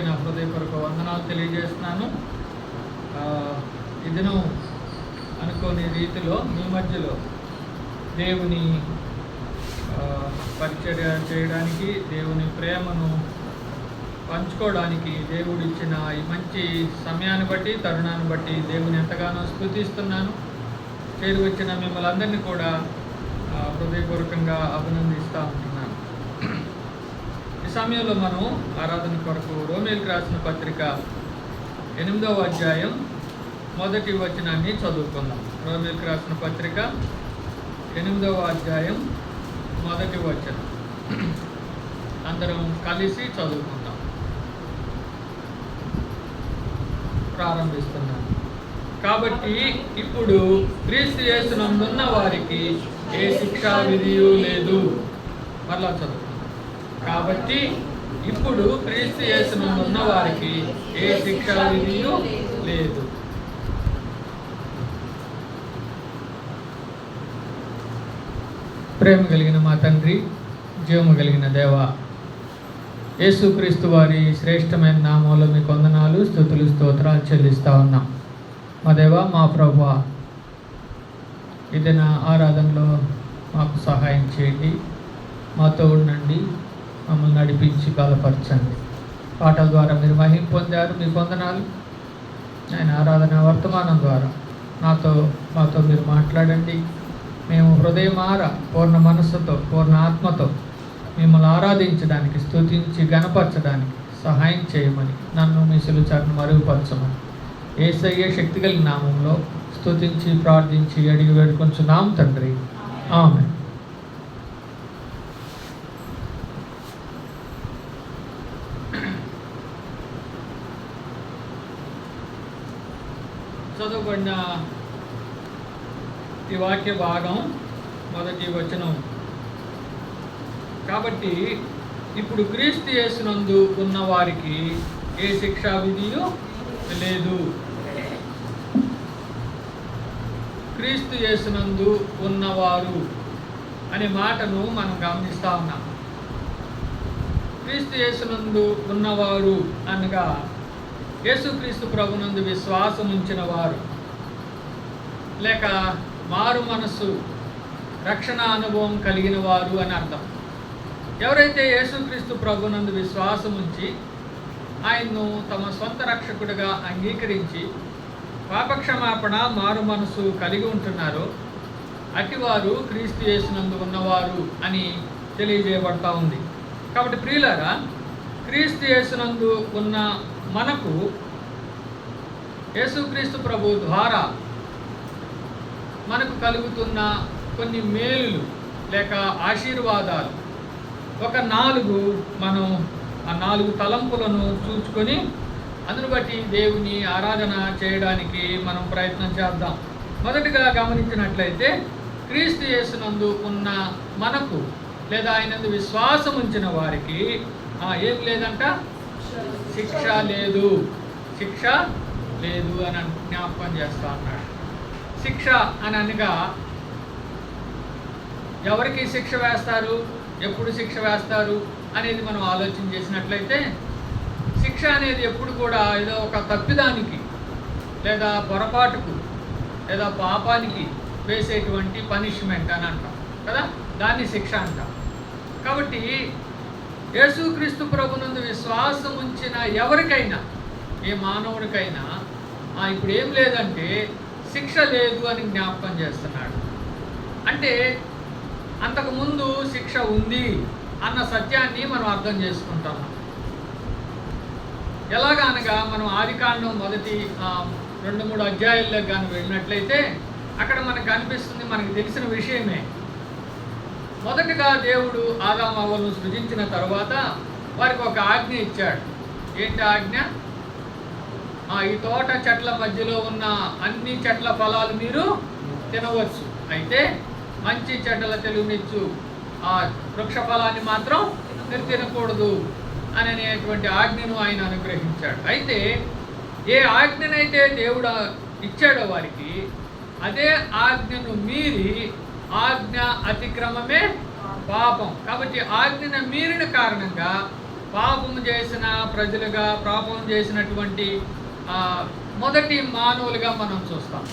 నా హృదయపూర్వక వందనాలు తెలియజేస్తున్నాను. ఈ దినం అనుకోని రీతిలో మీ మధ్యలో దేవుని పరిచర్య చేయడానికి, దేవుని ప్రేమను పంచుకోవడానికి దేవుడిచ్చిన ఈ మంచి సమయాన్ని బట్టి, తరుణాన్ని బట్టి దేవుని ఎంతగానో స్తుతిస్తున్నాను. చేరి వచ్చిన మిమ్మల్ని అందరినీ కూడా హృదయపూర్వకంగా అభినందిస్తూ ఉంటున్నాను. ఈ సమయంలో మనం ఆరాధన కొరకు రోమేలుకు రాసిన పత్రిక 8వ అధ్యాయం 1వ వచనాన్ని చదువుకుందాం. రోమేలుకు రాసిన పత్రిక 8వ అధ్యాయం 1వ వచనం అందరం కలిసి చదువుకుందాం. ప్రారంభిస్తున్నాను. కాబట్టి ఇప్పుడు క్రీస్తు యేసునందున్న వారికి ఏ శిక్షా విధియు లేదు. మరలా చదువుకుందాం. కాబట్టి ఇప్పుడు క్రీస్తు యేసునందున్న వారికి ఏ శిక్షా విధియు లేదు. ప్రేమ కలిగిన మా తండ్రి, జీవము కలిగిన దేవ, యేసుక్రీస్తు వారి శ్రేష్టమైన నామంలో మీకు వందనాలు, స్తుతులు, స్తోత్రాలు చెల్లిస్తూ ఉన్నాం. మా దేవ, మా ప్రభువా, ఇది నా ఆరాధనలో మాకు సహాయం చేయండి, మాతో ఉండండి, మమ్మల్ని నడిపించి బలపరచండి. పాటల ద్వారా మీరు మహిమ పొందారు, మీకు వందనాలు. ఆయన ఆరాధన వర్తమానం ద్వారా మాతో మీరు మాట్లాడండి. మేము హృదయమార పూర్ణ మనస్సుతో, పూర్ణ ఆత్మతో మిమ్మల్ని ఆరాధించడానికి, స్తుతించి గణపరచడానికి సహాయం చేయమని, నన్ను మీ సులుచారును మరుగుపరచమని యేసయ్య శక్తి కలిగిన నామంలో స్తుతించి ప్రార్థించి అడిగి వేడుకొంచున్నాం తండ్రి, ఆమేన్. చదువుబడిన ఈ వాక్య భాగం 1వ వచనం. కాబట్టి ఇప్పుడు క్రీస్తు యేసునందు ఉన్న వారికి ఏ శిక్షా విధియు లేదు. క్రీస్తు యేసునందు ఉన్నవారు అనే మాటను మనం గమనిస్తూ ఉన్నాం. క్రీస్తు యేసునందు ఉన్నవారు అనగా యేసుక్రీస్తు ప్రభునందు విశ్వాసం ఉంచిన వారు, లేక మారు మనసు రక్షణ అనుభవం కలిగిన వారు అని అర్థం. ఎవరైతే యేసుక్రీస్తు ప్రభునందు విశ్వాసం ఉంచి ఆయన్ను తమ సొంత రక్షకుడిగా అంగీకరించి పాపక్షమాపణ మారు మనసు కలిగి ఉంటున్నారో అటివారు క్రీస్తు యేసునందు ఉన్నవారు అని తెలియజేయబడతా ఉంది. కాబట్టి ప్రియులారా, క్రీస్తు యేసునందు ఉన్న మనకు యేసుక్రీస్తు ప్రభు ద్వారా మనకు కలుగుతున్న కొన్ని మేలులు లేక ఆశీర్వాదాలు, ఒక 4 మనం ఆ 4 తలంపులను చూసుకొని అందును బట్టి దేవుని ఆరాధన చేయడానికి మనం ప్రయత్నం చేద్దాం. మొదటిగా గమనించినట్లయితే క్రీస్తు యేసునందు ఉన్న మనకు లేదా ఆయనందు విశ్వాసం ఉంచిన వారికి ఏం లేదంట? శిక్ష లేదు. శిక్ష లేదు అని జ్ఞాపకం చేస్తా అన్నాడు. శిక్ష అని అనగా ఎవరికి శిక్ష వేస్తారు, ఎప్పుడు శిక్ష వేస్తారు అనేది మనం ఆలోచన చేసినట్లయితే, శిక్ష అనేది ఎప్పుడు కూడా ఏదో ఒక తప్పిదానికి లేదా పొరపాటుకు లేదా పాపానికి వేసేటువంటి పనిష్మెంట్ అని అంటాం కదా, దాన్ని శిక్ష అంటాం. కాబట్టి యేసుక్రీస్తు ప్రభునందు విశ్వాసం ఉంచిన ఎవరికైనా, ఏ మానవుడికైనా ఇప్పుడు ఏం లేదంటే శిక్ష లేదు అని జ్ఞాపకం చేస్తున్నాడు. అంటే అంతకుముందు శిక్ష ఉంది అన్న సత్యాన్ని మనం అర్థం చేసుకుంటాం. ఎలాగా అనగా మనం ఆదికాండం మొదటి 2-3 అధ్యాయాల్లో కానీ వెళ్ళినట్లయితే అక్కడ మనకు కనిపిస్తుంది, మనకు తెలిసిన విషయమే. మొదటిగా దేవుడు ఆదాము హవ్వలను సృజించిన తర్వాత వారికి ఒక ఆజ్ఞ ఇచ్చాడు. ఏంటి ఆజ్ఞ? ఈ తోట చెట్ల మధ్యలో ఉన్న అన్ని చెట్ల ఫలాలు మీరు తినవచ్చు, అయితే మంచి చెడ్డల తెలివినిచ్చు ఆ వృక్ష ఫలాన్ని మాత్రం మీరు తినకూడదు అనేటువంటి ఆజ్ఞను ఆయన అనుగ్రహించాడు. అయితే ఏ ఆజ్ఞనైతే దేవుడు ఇచ్చాడో వారికి, అదే ఆజ్ఞను మీరి ఆజ్ఞ అతిక్రమమే పాపం. కాబట్టి ఆజ్ఞను మీరిన కారణంగా పాపము చేసిన ప్రజలుగా, పాపం చేసినటువంటి మొదటి మానవులుగా మనం చూస్తాం.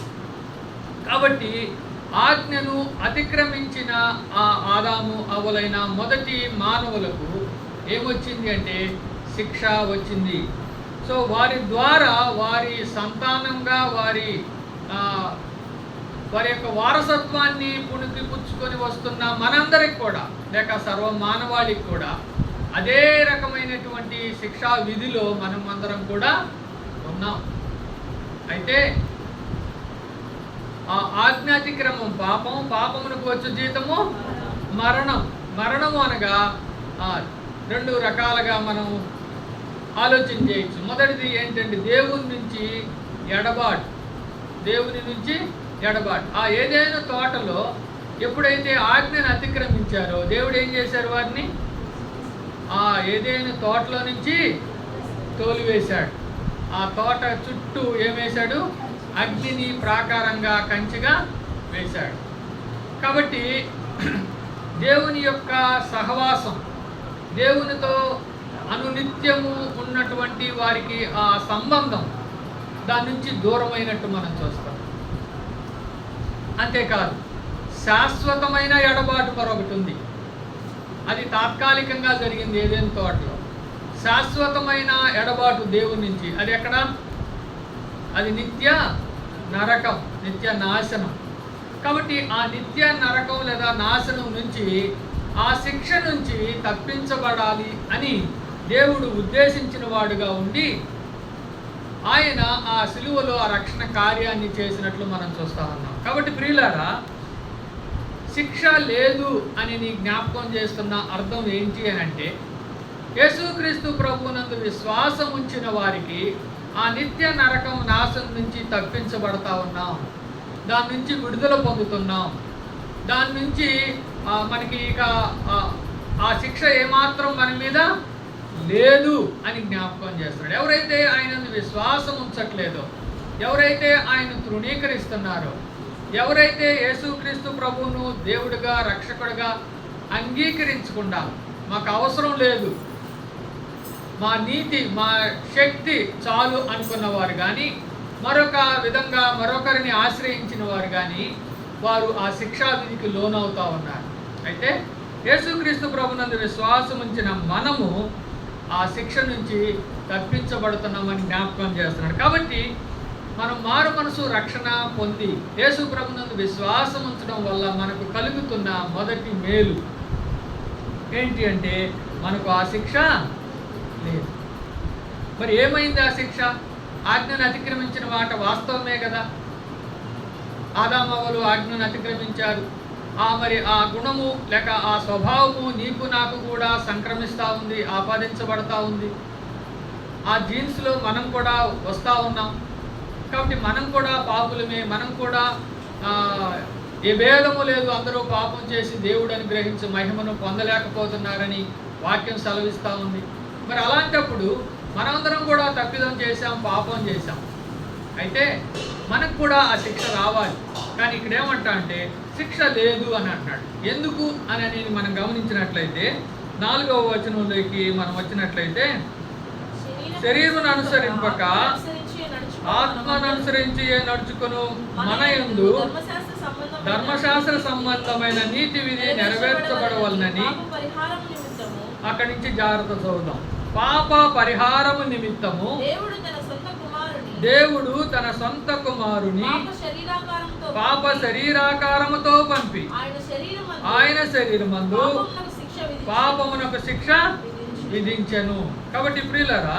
కాబట్టి ఆజ్ఞను అతిక్రమించిన ఆ ఆదాము అవ్వలైన మొదటి మానవులకు ఏమొచ్చింది అంటే శిక్ష వచ్చింది. సో వారి ద్వారా వారి సంతానంగా వారి యొక్క వారసత్వాన్ని పుణికిపుచ్చుకొని వస్తున్న మనందరికి కూడా, లేక సర్వ మానవాళికి కూడా అదే రకమైనటువంటి శిక్షా విధిలో మనం అందరం కూడా ఉన్నాం. అయితే ఆ ఆజ్ఞాతిక్రమం పాపం, పాపమునకు వచ్చు జీతము మరణం. మరణము అనగా రెండు రకాలుగా మనం ఆలోచన చేయొచ్చు. మొదటిది ఏంటంటే దేవుని నుంచి ఎడబాటు. దేవుని నుంచి ఎడబాటు. ఆ ఏదైనా తోటలో ఎప్పుడైతే ఆజ్ఞను అతిక్రమించారో దేవుడు ఏం చేశారు? వారిని ఆ ఏదైనా తోటలో నుంచి తోలివేశాడు. ఆ తోట చుట్టూ ఏమేశాడు? అగ్నిని ప్రాకారంగా, కంచిగా వేశాడు. కాబట్టి దేవుని యొక్క సహవాసం, దేవునితో అనునిత్యము ఉన్నటువంటి వారికి ఆ సంబంధం దాని నుంచి దూరమైనట్టు మనం చూస్తాం. అంతేకాదు శాశ్వతమైన ఎడబాటు మరొకటి ఉంది. అది తాత్కాలికంగా జరిగింది ఏదైనా తోటలో. శాశ్వతమైన ఎడబాటు దేవుని నుంచి, అది ఎక్కడ? అది నిత్య నరకం, నిత్య నాశనం. కాబట్టి ఆ నిత్య నరకం లేదా నాశనం నుంచి, ఆ శిక్ష నుంచి తప్పించబడాలి అని దేవుడు ఉద్దేశించిన వాడుగా ఉండి ఆయన ఆ సిలువలో ఆ రక్షణ కార్యాన్ని చేసినట్లు మనం చూస్తా ఉన్నాం. కాబట్టి ప్రియులారా, శిక్ష లేదు అని నీ జ్ఞాపకం చేస్తున్న అర్థం ఏంటి అని అంటే, యేసుక్రీస్తు ప్రభువునందు విశ్వాసం ఉంచిన వారికి ఆ నిత్య నరకం నాశనం నుంచి తప్పించబడతా ఉన్నాం. దాని నుంచి విడుదల పొందుతున్నాం. దాని నుంచి మనకి ఇక ఆ శిక్ష ఏమాత్రం మన మీద లేదు అని జ్ఞాపకం చేస్తున్నాడు. ఎవరైతే ఆయన విశ్వాసం ఉంచట్లేదో, ఎవరైతే ఆయన తృణీకరిస్తున్నారో, ఎవరైతే యేసుక్రీస్తు ప్రభువును దేవుడిగా, రక్షకుడిగా అంగీకరించకుండా మాకు అవసరం లేదు, మా నీతి, మా శక్తి చాలు అనుకున్నవారు కానీ, మరొక విధంగా మరొకరిని ఆశ్రయించిన వారు కానీ, వారు ఆ శిక్షా విధికి లోనవుతూ ఉన్నారు. అయితే యేసుక్రీస్తు ప్రభునందు విశ్వాసం ఉంచిన మనము ఆ శిక్ష నుంచి తప్పించబడుతున్నామని జ్ఞాపకం చేస్తున్నాడు. కాబట్టి మనం మారు మనసు రక్షణ పొంది యేసు ప్రభునందు విశ్వాసం ఉంచడం వల్ల మనకు కలుగుతున్న మొదటి మేలు ఏంటి అంటే, మనకు ఆ శిక్ష లేదు. మరి ఏమైంది ఆ శిక్ష? ఆజ్ఞను అతిక్రమించిన మాట వాస్తవమే కదా. ఆదాము అవ్వలు ఆజ్ఞను అతిక్రమించారు. మరి ఆ గుణము లేక ఆ స్వభావము నీకు నాకు కూడా సంక్రమిస్తూ ఉంది, ఆపాదించబడతా ఉంది. ఆ జీన్స్లో మనం కూడా వస్తూ ఉన్నాం. కాబట్టి మనం కూడా పాపులమే, మనం కూడా ఏ భేదము లేదు, అందరూ పాపం చేసి దేవుడు అనుగ్రహించి మహిమను పొందలేకపోతున్నారని వాక్యం సెలవిస్తూ ఉంది. మరి అలాంటప్పుడు మనందరం కూడా తప్పిదం చేశాం, పాపం చేశాం. అయితే మనకు కూడా ఆ శిక్ష రావాలి. కానీ ఇక్కడ ఏమంటా అంటే శిక్ష లేదు అని అంటాడు. ఎందుకు అని నేను మనం గమనించినట్లయితే 4వ వచనంలోకి మనం వచ్చినట్లయితే, శరీరం అనుసరింపక ఆత్మను అనుసరించి నడుచుకును మన యందు ధర్మశాస్త్ర సంబంధమైన నీతి విధి నెరవేర్చబడవలనని, అక్కడి నుంచి జాగ్రత్త చదువుదాం. పాప పరిహారము నిమిత్తము దేవుడు తన సొంత కుమారుని పాప శరీరాకారముతో పంపి ఆయన శరీరమందు పాపమునకు శిక్ష విధించెను. కాబట్టి ప్రియులారా,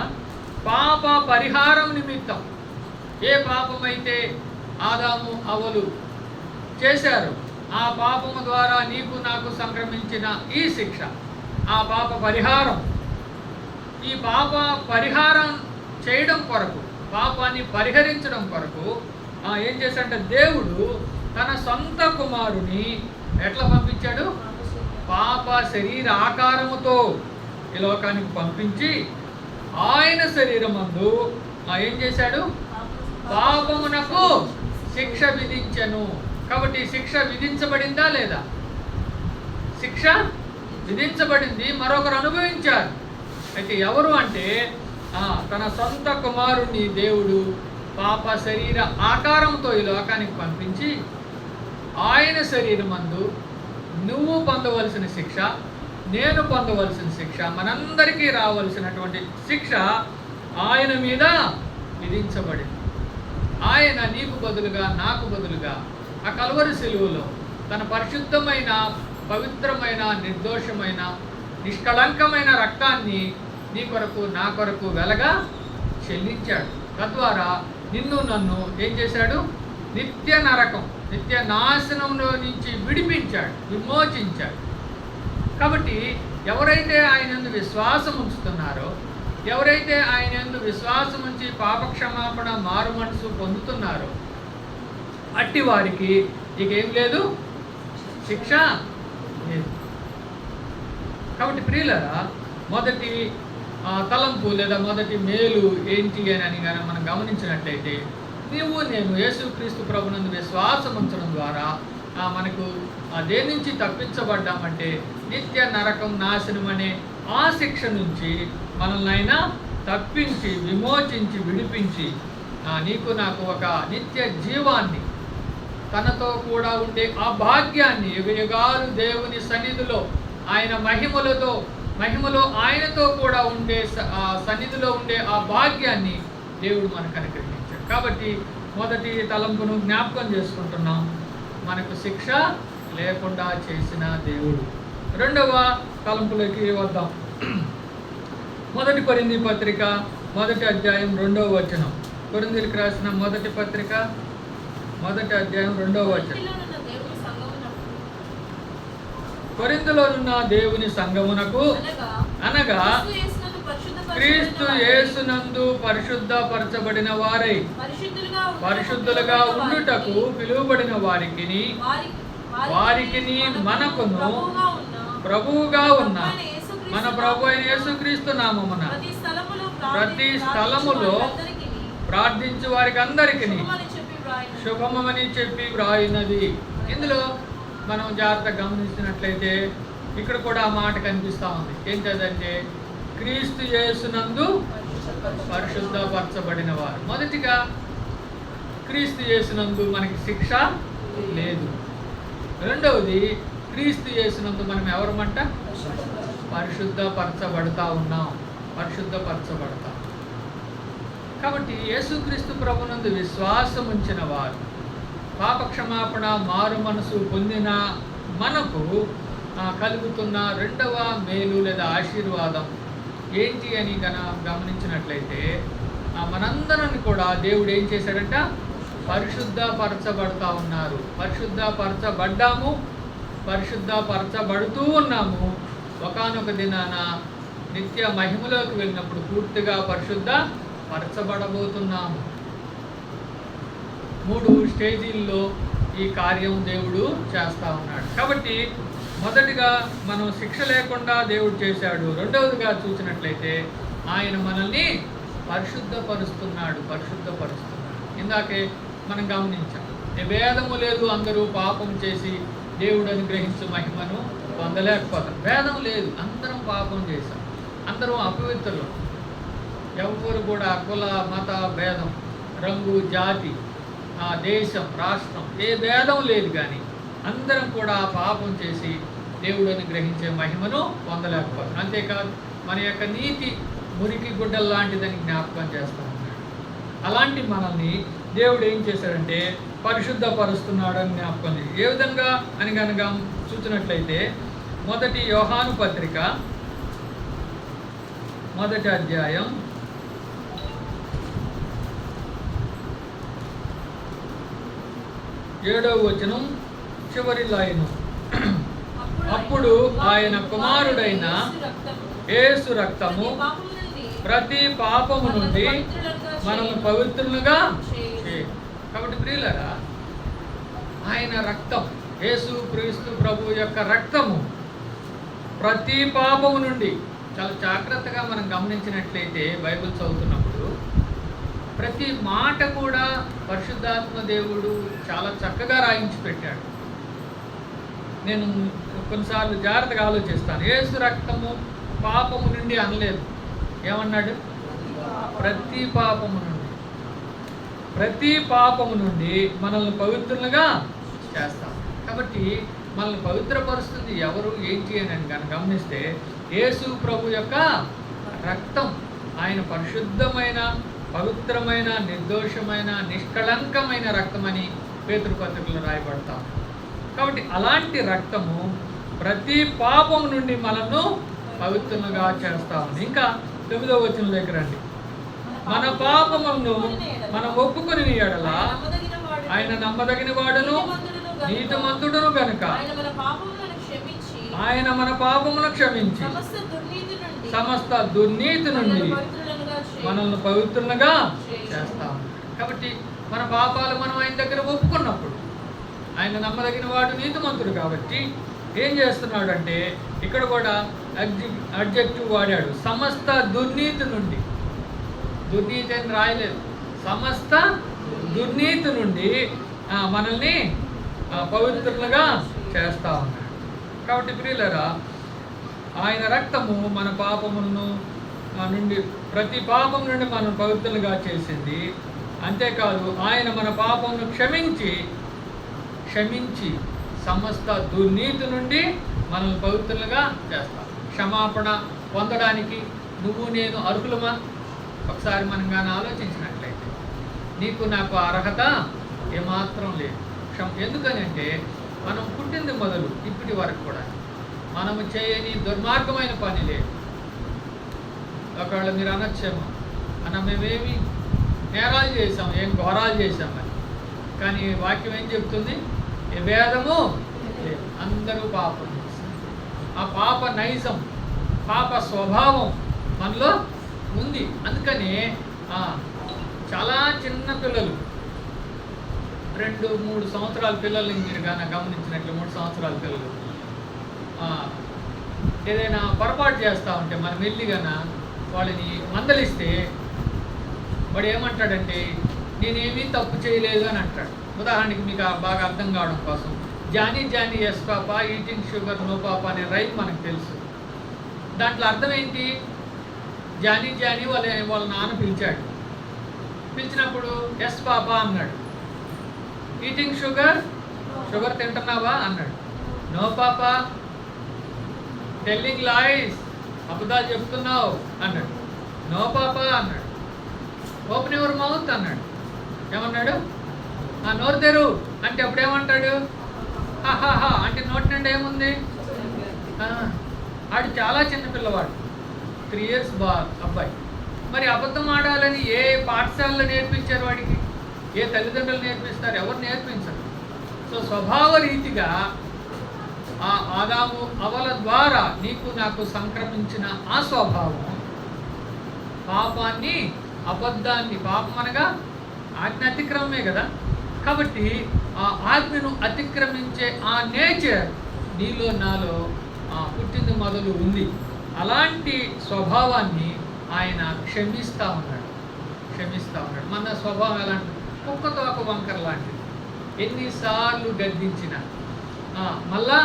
పాప పరిహారం నిమిత్తం ఏ పాపమైతే ఆదాము అవ్వలు చేశారు, ఆ పాపము ద్వారా నీకు నాకు సంక్రమించిన ఈ శిక్ష, ఆ పాప పరిహారం, ఈ పాప పరిహారం చేయడం కొరకు, పాపాన్ని పరిహరించడం కొరకు ఏం చేశాడంటే దేవుడు తన సొంత కుమారుని ఎట్లా పంపించాడు? పాప శరీర ఆకారముతో ఈ లోకానికి పంపించి ఆయన శరీరమందు ఏం చేశాడు? పాపమునకు శిక్ష విధించెను. కాబట్టి శిక్ష విధించబడిందా లేదా? శిక్ష విధించబడింది, మరొకరు అనుభవించారు. అయితే ఎవరు అంటే తన సొంత కుమారుణ్ణి దేవుడు పాప శరీర ఆకారంతో ఈ లోకానికి పంపించి ఆయన శరీరమందు నువ్వు పొందవలసిన శిక్ష, నేను పొందవలసిన శిక్ష, మనందరికీ రావలసినటువంటి శిక్ష ఆయన మీద విధించబడింది. ఆయన నీకు బదులుగా, నాకు బదులుగా ఆ కల్వరి శిలువలో తన పరిశుద్ధమైన, పవిత్రమైన, నిర్దోషమైన, నిష్కళంకమైన రక్తాన్ని నీ కొరకు, నా కొరకు వెలగా చెల్లించాడు. తద్వారా నిన్ను నన్ను ఏం చేశాడు? నిత్య నరకం, నిత్య నాశనంలో నుంచి విడిపించాడు, విమోచించాడు. కాబట్టి ఎవరైతే ఆయన యందు విశ్వాసం ఉంచుతున్నారో, ఎవరైతే ఆయన యందు విశ్వాసం ఉంచి పాపక్షమాపణ, మారు మనసు పొందుతున్నారో అట్టి వారికి ఇక ఏం లేదు, శిక్ష లేదు. కాబట్టి ప్రియులారా, మొదటి తలంపు లేదా మొదటి మేలు ఏంటి అని కానీ మనం గమనించినట్లయితే, నీవు నేను యేసుక్రీస్తు ప్రభునందు విశ్వాసం ఉంచడం ద్వారా మనకు దేని నుంచి తప్పించబడ్డామంటే నిత్య నరకం, నాశనం అనే ఆ శిక్ష నుంచి మనల్ని ఆయన తప్పించి, విమోచించి, విడిపించి నీకు నాకు ఒక నిత్య జీవాన్ని, తనతో కూడా ఉండే ఆ భాగ్యాన్ని, యుగయుగాలు దేవుని సన్నిధిలో ఆయన మహిమలో ఆయనతో కూడా ఉండే సన్నిధిలో ఉండే ఆ భాగ్యాన్ని దేవుడు మనకు అనుగ్రహించాడు. కాబట్టి మొదటి తలంపును జ్ఞాపకం చేసుకుంటున్నాం, మనకు శిక్ష లేకుండా చేసిన దేవుడు. రెండవ తలంపులకి వద్దాం. మొదటి కొరింథీ పత్రిక 1వ అధ్యాయం 2వ వచనం. కొరింథీలకు రాసిన మొదటి పత్రిక 1వ అధ్యాయం 2వ వచనం. కొరింథీలోనున్న దేవుని సంఘమునకు అనగా క్రీస్తు యేసునందు పరిశుద్ధపరచబడిన వారై పరిశుద్ధులుగా ఉండుటకు పిలువబడిన వారికిని మనకును ప్రభువుగా ఉన్న మన ప్రభు అయిన యేసుక్రీస్తు నామమున ప్రతి స్థలములో ప్రార్థించు వారికి అందరికీ శుభమని చెప్పి వ్రాయినది. ఇందులో మనం జాగ్రత్తగా గమనించినట్లయితే ఇక్కడ కూడా ఆ మాట కనిపిస్తూ ఉంది. ఏంటంటే క్రీస్తు యేసునందు పరిశుద్ధపరచబడిన వారు. మొదటిగా క్రీస్తు యేసునందు మనకి శిక్ష లేదు. రెండవది, క్రీస్తు యేసునందు మనం ఎవరమంట? పరిశుద్ధపరచబడతా ఉన్నాం, పరిశుద్ధపరచబడతాం. కాబట్టి యేసుక్రీస్తు ప్రభునందు విశ్వాసం ఉంచిన వారు, పాపక్షమాపణ, మారు మనసు పొందిన మనకు కలుగుతున్న రెండవ మేలు లేదా ఆశీర్వాదం ఏంటి అని గమనించినట్లయితే, మనందరం కూడా దేవుడు ఏం చేశాడంట? పరిశుద్ధపరచబడతా ఉన్నారు. పరిశుద్ధపరచబడ్డాము, పరిశుద్ధపరచబడుతూ ఉన్నాము. ఒకానొక దినాన నిత్య మహిమలోకి వెళ్ళినప్పుడు పూర్తిగా పరిశుద్ధపరచబడబోతున్నాము. 3 స్టేజీల్లో ఈ కార్యం దేవుడు చేస్తూ ఉన్నాడు. కాబట్టి మొదటిగా మనం శిక్ష లేకుండా దేవుడు చేశాడు. రెండవదిగా చూసినట్లయితే ఆయన మనల్ని పరిశుద్ధపరుస్తున్నాడు. ఇందాకే మనం గమనించాం, ఏ భేదము లేదు, అందరూ పాపం చేసి దేవుడు అనుగ్రహించు మహిమను పొందలేకపోతారు. భేదం లేదు, అందరం పాపం చేశాం, అందరం అపవిత్రులు. ఎవరు కూడా కుల మత భేదం, రంగు, జాతి, దేశం, రాష్ట్రం, ఏ భేదం లేదు. కానీ అందరం కూడా పాపం చేసి దేవుడు అనుగ్రహించే మహిమను పొందలేకపోతాం. అంతేకాదు మన యొక్క నీతి మురికి గుడ్డల లాంటిదని జ్ఞాపకం చేస్తూ ఉన్నాడు. అలాంటి మనల్ని దేవుడు ఏం చేశాడంటే పరిశుద్ధపరుస్తున్నాడని జ్ఞాపకం. ఏ విధంగా అని కనుక చూసినట్లయితే మొదటి యోహాను పత్రిక 1వ అధ్యాయం 7వ వచనం చివరి లైను. అప్పుడు ఆయన కుమారుడైన యేసు రక్తము ప్రతి పాపము నుండి మనము పవిత్రులుగా. కాబట్టి ప్రియులారా, ఆయన రక్తం, యేసు క్రీస్తు ప్రభు యొక్క రక్తము ప్రతి పాపము నుండి, చాలా జాగ్రత్తగా మనం గమనించినట్లయితే బైబిల్ చదువుతున్నప్పుడు ప్రతి మాట కూడా పరిశుద్ధాత్మ దేవుడు చాలా చక్కగా రాయించి పెట్టాడు. నేను కొన్నిసార్లు జాగ్రత్తగా ఆలోచిస్తాను. యేసు రక్తము పాపము నుండి అనలేదు, ఏమన్నాడు? ప్రతి పాపము నుండి మనల్ని పవిత్రులుగా చేస్తాం. కాబట్టి మనల్ని పవిత్రపరుస్తుంది ఎవరు, ఏంటి అని కనుక గమనిస్తే యేసు ప్రభు యొక్క రక్తం. ఆయన పరిశుద్ధమైన, పవిత్రమైన, నిర్దోషమైన, నిష్కళంకమైన రక్తమని పేతురు పత్రికలో రాయబడతాం. కాబట్టి అలాంటి రక్తము ప్రతి పాపము నుండి మనల్ని పవిత్రులుగా చేస్తా ఉంది. ఇంకా 9వ వచనం దగ్గర రండి. మన పాపములను మనం ఒప్పుకొని ఎడల ఆయన నమ్మదగిన వాడును నీతిమంతుడును గనుక ఆయన మన పాపమును క్షమించి సమస్త దుర్నీతి నుండి మనల్ని పవిత్రులుగా చేస్తాం. కాబట్టి మన పాపాలు మనం ఆయన దగ్గర ఒప్పుకున్నప్పుడు ఆయన నమ్మదగిన వాడు, నీతిమంతుడు. కాబట్టి ఏం చేస్తున్నాడు అంటే ఇక్కడ కూడా అడ్జెక్టివ్ వాడాడు, సమస్త దుర్నీతి నుండి. దుర్నీతి అని రాయలేదు, సమస్త దుర్నీతి నుండి మనల్ని పవిత్రులుగా చేస్తా ఉన్నాడు. కాబట్టి ప్రియులారా, ఆయన రక్తము మన పాపములను నుండి, ప్రతి పాపం నుండి మనం పవిత్రులుగా చేసింది. అంతేకాదు ఆయన మన పాపమును క్షమించి సమస్త దుర్నీతి నుండి మనల్ని పవిత్రులుగా చేస్తాం. క్షమాపణ పొందడానికి నువ్వు నేను అర్హులమా? ఒకసారి మనం కానీ ఆలోచించినట్లయితే నీకు నాకు అర్హత ఏమాత్రం లేదు. ఎందుకని అంటే మనం పుట్టింది మొదలు ఇప్పటి వరకు కూడా మనము చేయని దుర్మార్గమైన పని లేదు. ఒకవేళ మీరు అనొచ్చేమో, మేమేమి నేరాలు చేసాం, ఏం ఘోరాలు చేసామని. కానీ వాక్యం ఏం చెప్తుంది? ఏ భేదము లేదు, అందరూ పాపం చేస్తారు. ఆ పాప నైజం, పాప స్వభావం మనలో ఉంది. అందుకని చాలా చిన్న పిల్లలు, 2-3 సంవత్సరాల పిల్లల్ని మీరు కానీ గమనించినట్లు, 3 సంవత్సరాల పిల్లలు ఏదైనా పొరపాటు చేస్తూ ఉంటే మనం వెళ్ళిగానా వాళ్ళని మందలిస్తే వాడు ఏమంటాడంటే నేనేమీ తప్పు చేయలేదు అని అంటాడు. ఉదాహరణకి మీకు బాగా అర్థం కావడం కోసం, Johny Johny yes papa, eating sugar no papa అనే రైమ్ మనకు తెలుసు. దాంట్లో అర్థం ఏంటి? జానీ జానీ వాళ్ళ నాన్న పిలిచాడు, పిలిచినప్పుడు ఎస్ పాప అన్నాడు. ఈటింగ్ షుగర్ తింటున్నావా అన్నాడు. నో పాప, టెల్లింగ్ లైస్, అబద్ధాలు చెప్తున్నావు అన్నాడు. నో పాప అన్నాడు. ఓపెన్ యువర్ మౌత్ అన్నాడు. ఏమన్నాడు? నోరు తెరు అంటే అప్పుడు ఏమంటాడు? హాహా అంటే నోటి నిండా ఏముంది? ఆడు చాలా చిన్న పిల్లవాడు, 3 years అబ్బాయి. మరి అబద్ధం ఆడాలని ఏ పాఠశాలలో నేర్పించారు వాడికి? ఏ తల్లిదండ్రులు నేర్పిస్తారు? ఎవరు నేర్పించరు. సో స్వభావ రీతిగా ఆ ఆదాము అవల ద్వారా నీకు నాకు సంక్రమించిన ఆ స్వభావం పాపాన్ని, అబద్ధాన్ని, పాపం అనగా ఆజ్ఞ అతిక్రమమే కదా. కాబట్టి ఆ ఆజ్ఞను అతిక్రమించే ఆ నేచర్ నీలో నాలో పుట్టింది మొదలు ఉంది. అలాంటి స్వభావాన్ని ఆయన క్షమిస్తూ ఉన్నాడు. మన స్వభావం ఎలాంటి? కుక్కతో ఒక వంకర లాంటిది. ఎన్నిసార్లు గద్దించినా మళ్ళా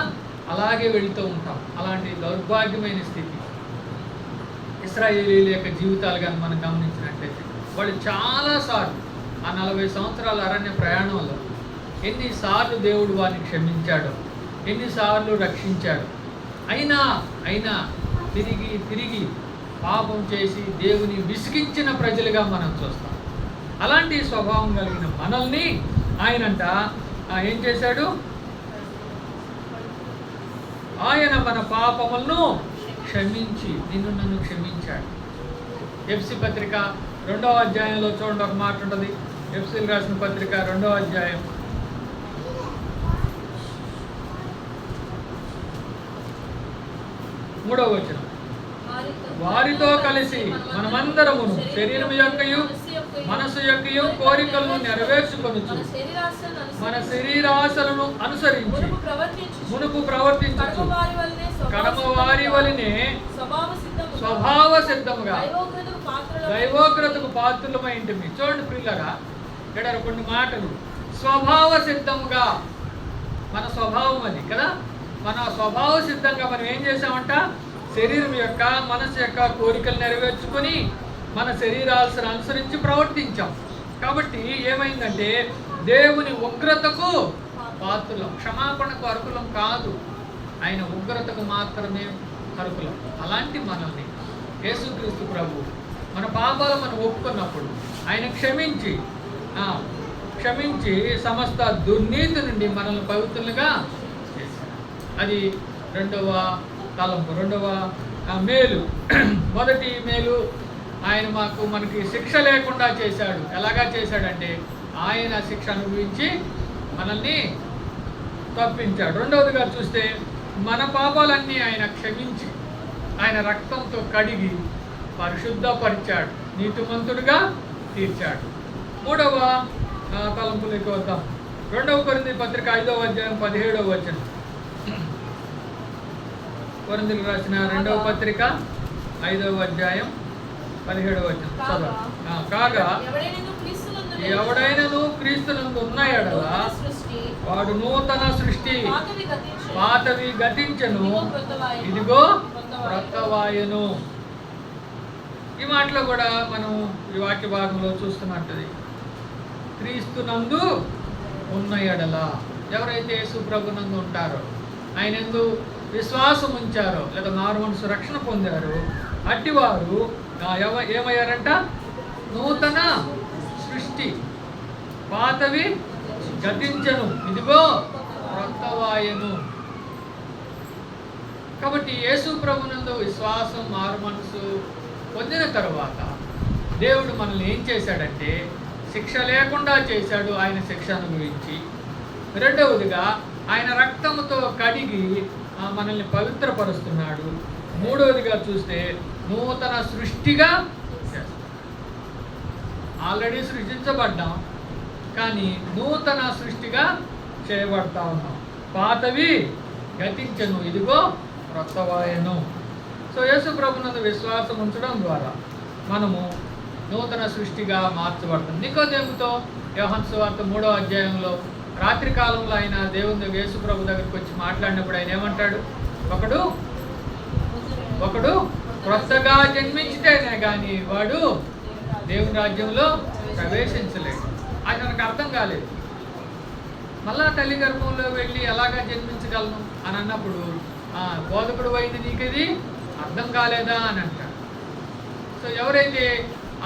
అలాగే వెళుతూ ఉంటాం. అలాంటి దౌర్భాగ్యమైన స్థితి ఇశ్రాయేలీయుల యొక్క జీవితాలు కానీ మనం గమనించినట్లయితే వాళ్ళు చాలాసార్లు ఆ 40 సంవత్సరాల అరణ్య ప్రయాణంలో ఎన్నిసార్లు దేవుడు వారిని క్షమించాడో, ఎన్నిసార్లు రక్షించాడు. అయినా తిరిగి పాపం చేసి దేవుని విసిగించిన ప్రజలుగా మనం చూస్తాం. అలాంటి స్వభావం కలిగిన మనల్ని ఆయనంట ఏం చేశాడు? ఆయన మన పాపములను క్షమించి నిన్ను నన్ను క్షమించాడు. ఎఫ్సీ పత్రిక 2వ అధ్యాయంలో చూడండి, ఒక మాట ఉంటుంది. ఎఫ్సీలు రాసిన పత్రిక 2వ అధ్యాయం 3వ వచనం. వారితో కలిసి మనమందరమును శరీరం యొక్కయు మనసు యొక్కయు కోరికలను నెరవేర్చుకొనుచు మన శరీరాశలను అనుసరించి మునుపు ప్రవర్తించు కడమ వారి వలనే స్వభావ సిద్ధముగా దైవోగ్రతకు పాత్రులమై ఉంటుంది. చూడండి ప్రియులారా, ఇక్కడ కొన్ని మాటలు. స్వభావ సిద్ధముగా, మన స్వభావం అది కదా. మన స్వభావ సిద్ధంగా మనం ఏం చేసామంట? శరీరం యొక్క మనసు యొక్క కోరికలు నెరవేర్చుకొని మన శరీరాలను అనుసరించి ప్రవర్తించాం. కాబట్టి ఏమైందంటే దేవుని ఉగ్రతకు పాత్రలం, క్షమాపణకు అర్హులం కాదు, ఆయన ఉగ్రతకు మాత్రమే అర్హులం. అలాంటి మనల్ని యేసుక్రీస్తు ప్రభు మన పాపాలు మనం ఒప్పుకున్నప్పుడు ఆయన క్షమించి సమస్త దుర్నీతి నుండి మనల్ని పవిత్రులుగా చేశాడు. అది రెండవ తలంపు, రెండవ మేలు. మొదటి మేలు, ఆయన మనకి శిక్ష లేకుండా చేశాడు. ఎలాగా చేశాడంటే ఆయన శిక్ష అనుభవించి మనల్ని తప్పించాడు. రెండవదిగా చూస్తే మన పాపాలన్నీ ఆయన క్షమించి ఆయన రక్తంతో కడిగి పరిశుద్ధపరిచాడు, నీతిమంతుడిగా తీర్చాడు. మూడవ తలంపులోకి వద్దాం. 2 కొరింథీ పత్రిక 5వ అధ్యాయం 17వ వచనం. కొరింథీయులకు రాసిన 2వ పత్రిక 5వ అధ్యాయం 17వ వచనం చదవండి. కాగా ఎవడైనను క్రీస్తునందు ఉన్న యెడల వాడు నూతన సృష్టి, పాతవి గతించెను, ఇదిగో క్రొత్తవాయెను. ఈ మాటలో కూడా మనం ఈ వాక్య భాగంలో చూస్తున్నట్టుది. క్రీస్తునందు ఉన్న యెడల, ఎవరైతే యేసు ప్రభునందు ఉంటారో, ఆయనందు విశ్వాసం ఉంచారో లేదా మారు మనసు రక్షణ పొందారో అట్టివారు ఏమయ్యారంట? నూతన సృష్టి, పాతవి గతించెను, ఇదిగో క్రొత్తవాయెను. కాబట్టి యేసు ప్రభునందు విశ్వాసం మారు మనసు పొందిన తరువాత దేవుడు మనల్ని ఏం చేశాడంటే శిక్ష లేకుండా చేశాడు, ఆయన శిక్ష అనుభవించి. రెండవదిగా ఆయన రక్తముతో కడిగి మనల్ని పవిత్రపరుస్తున్నాడు. మూడవదిగా చూస్తే నూతన సృష్టిగా చేస్తాడు. ఆల్రెడీ సృష్టించబడ్డాం, కానీ నూతన సృష్టిగా చేయబడతా ఉన్నాం. పాతవి గతించెను, ఇదిగో క్రొత్తవాయెను. సో యేసు ప్రభునందు విశ్వాసం ఉంచడం ద్వారా మనము నూతన సృష్టిగా మార్చబడతాం. నికోదేముతో యోహాను సువార్త 3వ అధ్యాయంలో రాత్రి కాలంలో ఆయన దేవుని యేసు ప్రభు దగ్గరికి వచ్చి మాట్లాడినప్పుడు ఆయన ఏమంటాడు? ఒకడు క్రొత్తగా జన్మించితేనే కానీ వాడు దేవుని రాజ్యంలో ప్రవేశించలేడు. అది మనకు అర్థం కాలేదు. మళ్ళా తల్లి గర్భంలో వెళ్ళి ఎలాగా జన్మించగలను అని అన్నప్పుడు బోధకుడు అయిన నీకు ఇది అర్థం కాలేదా అని అంటాడు. సో ఎవరైతే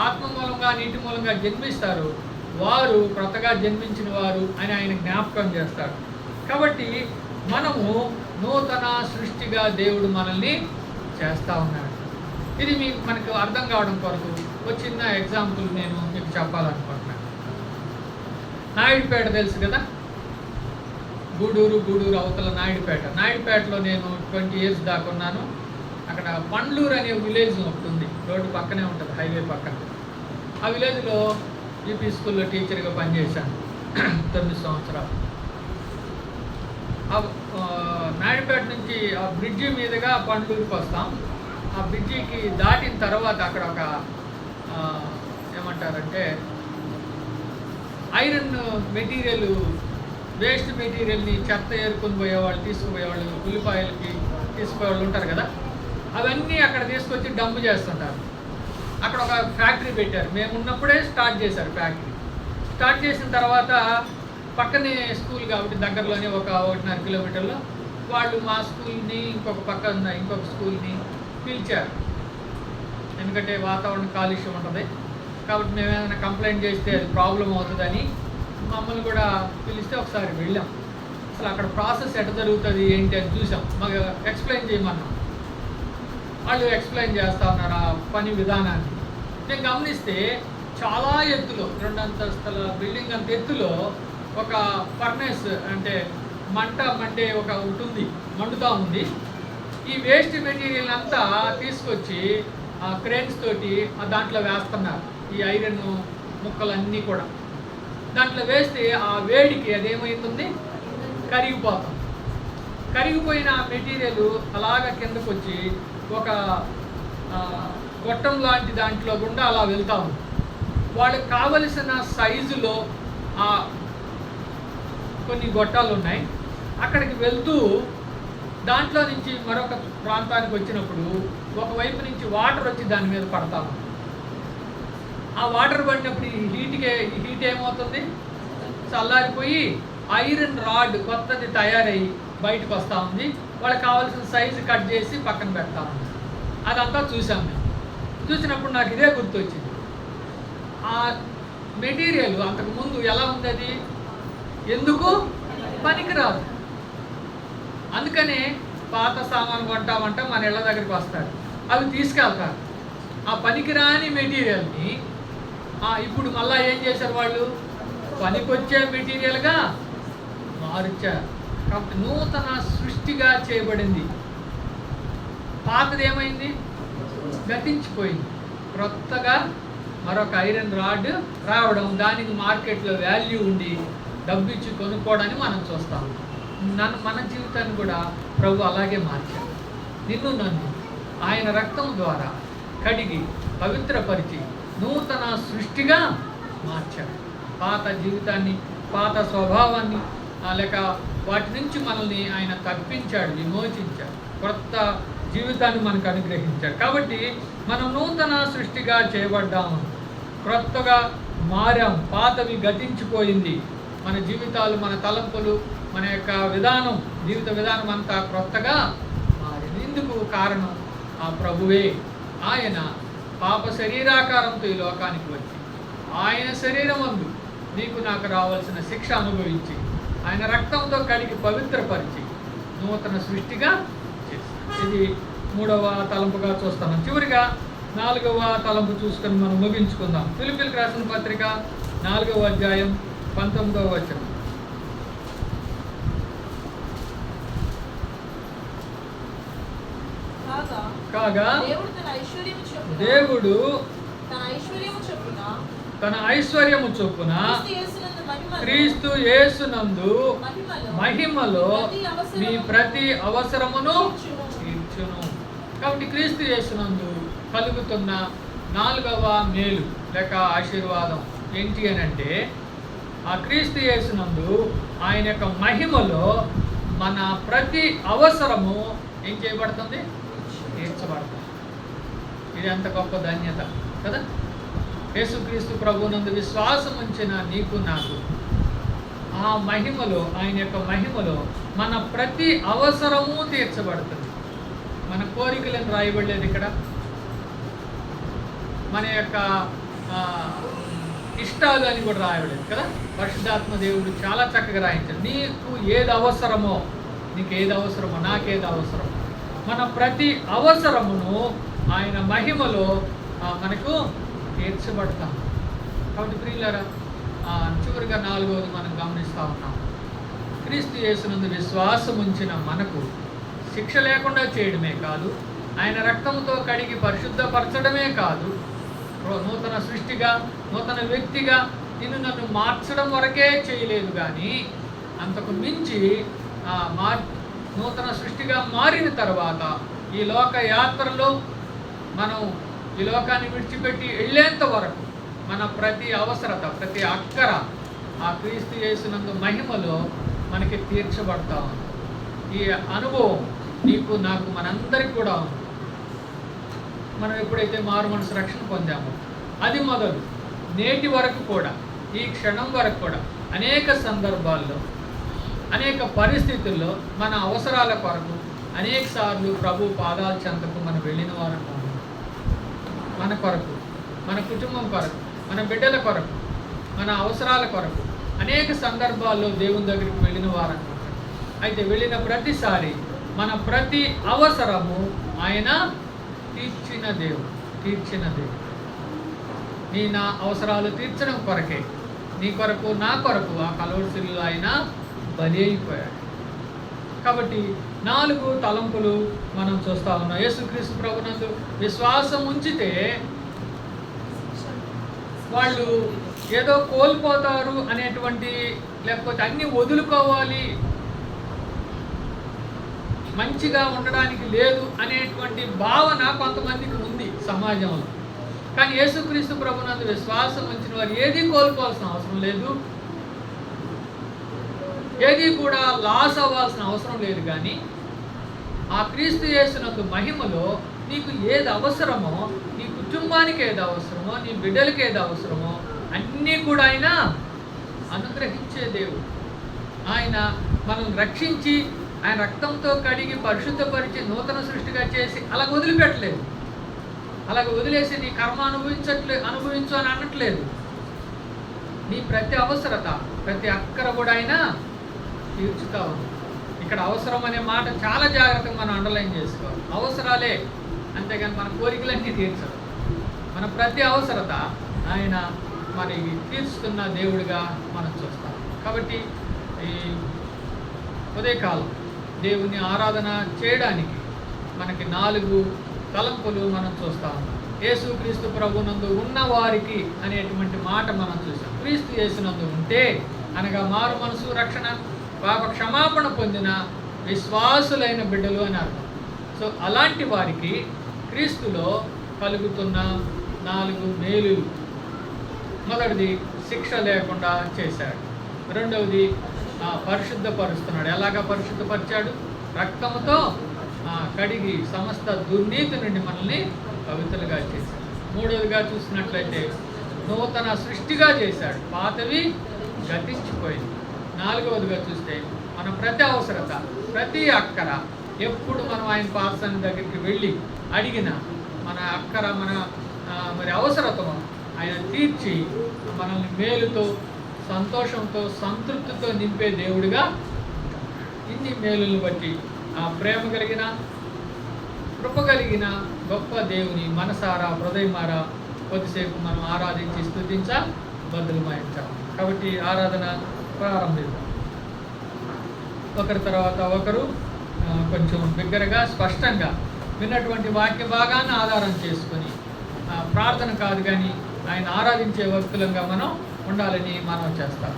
ఆత్మ మూలంగా నీటి మూలంగా జన్మిస్తారో వారు క్రొత్తగా జన్మించిన వారు అని ఆయన జ్ఞాపకం చేస్తాడు. కాబట్టి మనము నూతన సృష్టిగా దేవుడు మనల్ని చేస్తూ ఉన్నాడు. ఇది మనకు అర్థం కావడం కొరకు ఒక చిన్న ఎగ్జాంపుల్ నేను మీకు చెప్పాలనుకుంటున్నాను. నాయుడుపేట తెలుసు కదా, గూడూరు అవతల నాయుడుపేటలో నేను 20 years దాకా ఉన్నాను. అక్కడ పండ్లూరు అనే విలేజ్ ఒకటి ఉంది, రోడ్డు పక్కనే ఉంటుంది, హైవే పక్కన. ఆ విలేజ్లో యూపీ స్కూల్లో టీచర్గా పనిచేశాను 9 సంవత్సరాలు. నాయుడుపేట నుంచి ఆ బ్రిడ్జి మీదుగా పండ్లూరుకి వస్తాం. ఆ బ్రిడ్జికి దాటిన తర్వాత అక్కడ ఒక ఏమంటారంటే ఐరన్ మెటీరియల్, వేస్ట్ మెటీరియల్ని చెత్త ఏరుకొని పోయేవాళ్ళు, తీసుకుపోయేవాళ్ళు, ఉల్లిపాయలకి తీసుకుపోయేవాళ్ళు ఉంటారు కదా, అవన్నీ అక్కడ తీసుకొచ్చి డంప్ చేస్తుంటారు. అక్కడ ఒక ఫ్యాక్టరీ పెట్టారు. మేము ఉన్నప్పుడే స్టార్ట్ చేశారు ఫ్యాక్టరీ. స్టార్ట్ చేసిన తర్వాత పక్కనే స్కూల్ కాబట్టి దగ్గరలోనే ఒక 1.5 kilometerలో వాళ్ళు మా స్కూల్ని ఇంకొక స్కూల్ని పిలిచారు. ఎందుకంటే వాతావరణ కాలుష్యం ఉంటుంది కాబట్టి మేము ఏమైనా కంప్లైంట్ చేస్తే అది ప్రాబ్లం అవుతుందని మమ్మల్ని కూడా పిలిస్తే ఒకసారి వెళ్ళాం. అసలు అక్కడ ప్రాసెస్ ఎట్లా జరుగుతుంది ఏంటి అని చూసాం. మాకు ఎక్స్ప్లెయిన్ చేయమన్నాం. వాళ్ళు ఎక్స్ప్లెయిన్ చేస్తూ ఉన్నారు ఆ పని విధానాన్ని. నేను గమనిస్తే చాలా ఎత్తులో 2 అంతస్తుల బిల్డింగ్ అంత ఎత్తులో ఒక ఫర్నేస్ అంటే మండే ఒక ఉంటుంది, మండుతూ ఉంది. ఈ వేస్ట్ మెటీరియల్ అంతా తీసుకొచ్చి క్రేన్స్ తోటి దాంట్లో వేస్తున్నారు. ఈ ఐరన్ ముక్కలన్నీ కూడా దాంట్లో వేస్తే ఆ వేడికి అదేమవుతుంది, కరిగిపోతాం. కరిగిపోయిన ఆ మెటీరియల్ అలాగ కిందకు వచ్చి ఒక గొట్టం లాంటి దాంట్లో గుండా అలా వెళ్తాము. వాళ్ళకి కావలసిన సైజులో కొన్ని గొట్టాలు ఉన్నాయి. అక్కడికి వెళ్తూ దాంట్లో నుంచి మరొక ప్రాంతానికి వచ్చినప్పుడు ఒకవైపు నుంచి వాటర్ వచ్చి దాని మీద పడతాము. ఆ వాటర్ పడినప్పుడు ఈ హీట్ ఏమవుతుంది, చల్లారిపోయి ఐరన్ రాడ్ కొత్తది తయారయ్యి బయటకు వస్తూ ఉంది. వాళ్ళకి కావాల్సిన సైజు కట్ చేసి పక్కన పెడతా ఉంది. అదంతా చూసాం మేము. చూసినప్పుడు నాకు ఇదే గుర్తొచ్చింది. ఆ మెటీరియల్ అంతకుముందు ఎలా ఉంది, అది ఎందుకు పనికిరాదు. అందుకనే పాత సామాను కొంటామంటే మన ఇళ్ళ దగ్గరికి వస్తారు, అవి తీసుకెళ్తారు. ఆ పనికిరాని మెటీరియల్ని ఇప్పుడు మళ్ళీ ఏం చేశారు వాళ్ళు, పనికొచ్చే మెటీరియల్గా మార్చారు. కాబట్టి నూతన సృష్టిగా చేయబడింది. పాతది ఏమైంది, గతించిపోయింది. క్రొత్తగా మరొక ఐరన్ రాడ్ రావడం, దానికి మార్కెట్లో వాల్యూ ఉండి డబ్బు ఇచ్చి కొనుక్కోవడాన్ని మనం చూస్తాం. మన జీవితాన్ని కూడా ప్రభు అలాగే మార్చాడు. నిన్ను నన్ను ఆయన రక్తం ద్వారా కడిగి పవిత్రపరిచి నూతన సృష్టిగా మార్చాడు. పాత జీవితాన్ని, పాత స్వభావాన్ని లేక వాటి నుంచి మనల్ని ఆయన తప్పించాడు, విమోచించాడు. కొత్త జీవితాన్ని మనకు అనుగ్రహించాడు. కాబట్టి మనం నూతన సృష్టిగా చేయబడ్డాము, క్రొత్తగా మారాం. పాతవి గతించిపోయింది. మన జీవితాలు, మన తలంపులు, మన యొక్క విధానం, జీవిత విధానం అంతా క్రొత్తగా మారింది. ఇందుకు కారణం ఆ ప్రభువే. ఆయన పాప శరీరాకారంతో ఈ లోకానికి వచ్చి ఆయన శరీరమందు నీకు నాకు రావాల్సిన శిక్ష అనుభవించి ఆయన రక్తంతో కడిగి పవిత్రపరిచి నూతన సృష్టిగా చేస్తాడు. ఇది 3వ తలంపుగా చూస్తాం. చివరిగా 4వ తలంపు చూసుకొని మనం ముగించుకుందాం. ఫిలిప్పీలకు రాసిన పత్రిక 4వ అధ్యాయం 19వ వచనం. కాగా దేవుడు తన ఐశ్వర్యము చొప్పున క్రీస్తు యేసునందు మహిమలో మీ ప్రతి అవసరమును తీర్చును. కాబట్టి క్రీస్తు యేసునందు కలుగుతున్న 4వ మేలు లేక ఆశీర్వాదం ఏంటి అని అంటే, ఆ క్రీస్తు యేసునందు ఆయన యొక్క మహిమలో మన ప్రతి అవసరము ఏం చేయబడుతుంది, తీర్చబడుతుంది. ఇది ఎంత గొప్ప ధన్యత కదా. యేసుక్రీస్తు ప్రభువునందు విశ్వాసం ఉంచిన నీకు నాకు ఆ మహిమలో, ఆయన యొక్క మహిమలో మన ప్రతి అవసరము తీర్చబడుతుంది. మన కోరికలను రాయబడలేదు ఇక్కడ, మన యొక్క ఇష్టాలు అని కూడా రాయబడలేదు కదా. పరిశుద్ధాత్మ దేవుడు చాలా చక్కగా రాయించాడు. నీకు ఏది అవసరమో, నీకు ఏది అవసరమో, నాకేది అవసరమో, మన ప్రతి అవసరమును ఆయన మహిమలో మనకు తీర్చబడతాం. కాబట్టి ప్రియులారా, చివరిగా 4వది మనం గమనిస్తూ ఉన్నాం. క్రీస్తు యేసునందు విశ్వాసం ఉంచిన మనకు శిక్ష లేకుండా చేయడమే కాదు, ఆయన రక్తంతో కడిగి పరిశుద్ధపరచడమే కాదు, నూతన సృష్టిగా, నూతన వ్యక్తిగా నిన్ను నన్ను మార్చడం వరకే చేయలేదు, కానీ అంతకు మించి నూతన సృష్టిగా మారిన తర్వాత ఈ లోక యాత్రలో మనం ఈ లోకాన్ని విడిచిపెట్టి వెళ్ళేంత వరకు మన ప్రతి అవసరత, ప్రతి అక్కర ఆ క్రీస్తు యేసునందు మహిమలో మనకి తీర్చబడతా ఉంది. ఈ అనుభవం నీకు నాకు మనందరికీ కూడా ఉంది. మనం ఎప్పుడైతే మారు మనసు రక్షణ పొందామో అది మొదలు నేటి వరకు కూడా, ఈ క్షణం వరకు కూడా అనేక సందర్భాల్లో, అనేక పరిస్థితుల్లో మన అవసరాల కొరకు అనేక సార్లు ప్రభు పాదాల చెంతకు మనం వెళ్ళిన వారం, మన కొరకు, మన కుటుంబం కొరకు, మన బిడ్డల కొరకు, మన అవసరాల కొరకు అనేక సందర్భాల్లో దేవుని దగ్గరికి వెళ్ళిన వారం. అయితే వెళ్ళిన ప్రతిసారి మన ప్రతి అవసరము ఆయన తీర్చిన దేవుడు. నీ నా అవసరాలు తీర్చడం కొరకే, నీ కొరకు నా కొరకు ఆ కలవరిశిల్లో ఆయన బలి అయిపోయాడు. కాబట్టి 4 తలంపులు మనం చూస్తూ ఉన్నాం. యేసుక్రీస్తు ప్రభునందు విశ్వాసం ఉంచితే వాళ్ళు ఏదో కోల్పోతారు అనేటువంటి, లేకపోతే అన్నీ వదులుకోవాలి, మంచిగా ఉండడానికి లేదు అనేటువంటి భావన కొంతమందికి ఉంది సమాజంలో. కానీ యేసుక్రీస్తు ప్రభునందు విశ్వాసం ఉంచిన వారు ఏది కోల్పోవాల్సిన అవసరం లేదు, ఏది కూడా లాస్ అవ్వాల్సిన అవసరం లేదు. కానీ ఆ క్రీస్తు యేసునందు మహిమలో నీకు ఏది అవసరమో, నీ కుటుంబానికి ఏది అవసరమో, నీ బిడ్డలకి ఏది అవసరమో అన్నీ కూడా ఆయన అనుగ్రహించే దేవుడు. ఆయన మనల్ని రక్షించి ఆయన రక్తంతో కడిగి పరిశుద్ధపరిచి నూతన సృష్టిగా చేసి అలాగ వదిలిపెట్టలేదు. అలాగ వదిలేసి నీ కర్మ అనుభవించు అని అనట్లేదు. నీ ప్రతి అవసరత, ప్రతి అక్కర కూడా ఆయన తీర్చుతా ఉంది. ఇక్కడ అవసరం అనే మాట చాలా జాగ్రత్తగా మనం అండర్లైన్ చేసుకోవాలి. అవసరాలే, అంతేగాని మన కోరికలన్నీ తీర్చదు. మన ప్రతి అవసరత ఆయన మనకి తీర్చుతున్న దేవుడిగా మనం చూస్తాం. కాబట్టి ఈ ఉదయకాలం దేవుని ఆరాధన చేయడానికి మనకి 4 తలంపులు మనం చూస్తూ ఉన్నాం. యేసుక్రీస్తు ప్రభునందు ఉన్న వారికి అనేటువంటి మాట మనం చూసాం. క్రీస్తు యేసునందు ఉంటే అనగా మారు మనసు, రక్షణ, పాప క్షమాపణ పొందిన విశ్వాసులైన బిడ్డలు అని అర్థం. సో అలాంటి వారికి క్రీస్తులో కలుగుతున్న 4 మేలులు. మొదటిది శిక్ష లేకుండా చేశాడు. రెండవది పరిశుద్ధపరుస్తున్నాడు. ఎలాగా పరిశుద్ధపరిచాడు? రక్తముతో కడిగి సమస్త దుర్నీతి నుండి మనల్ని పవిత్రులుగా చేశాడు. మూడవదిగా చూసినట్లయితే నూతన సృష్టిగా చేశాడు. పాతవి గతించిపోయింది. నాలుగవదిగా చూస్తే మన ప్రతి అవసరత, ప్రతి అక్కర ఎప్పుడు మనం ఆయన పాదసన్నిధి దగ్గరికి వెళ్ళి అడిగిన మన అక్కర, మన మరి అవసరతను ఆయన తీర్చి మనల్ని మేలుతో, సంతోషంతో, సంతృప్తితో నింపే దేవుడిగా ఇన్ని మేలులను బట్టి ప్రేమ కలిగిన, కృప కలిగిన గొప్ప దేవుని మనసారా, హృదయమారా కొద్దిసేపు మనం ఆరాధించి స్తుతించ బదులుమాయించాం. కాబట్టి ఆరాధన ప్రారంభిద్దాం. ఒకరి తర్వాత ఒకరు కొంచెం బిగ్గరగా, స్పష్టంగా విన్నటువంటి వాక్య భాగాన్ని ఆధారం చేసుకొని ప్రార్థన కాదు కానీ ఆయన ఆరాధించే వ్యక్తులంగా మనం ఉండాలని మనం చేస్తాం.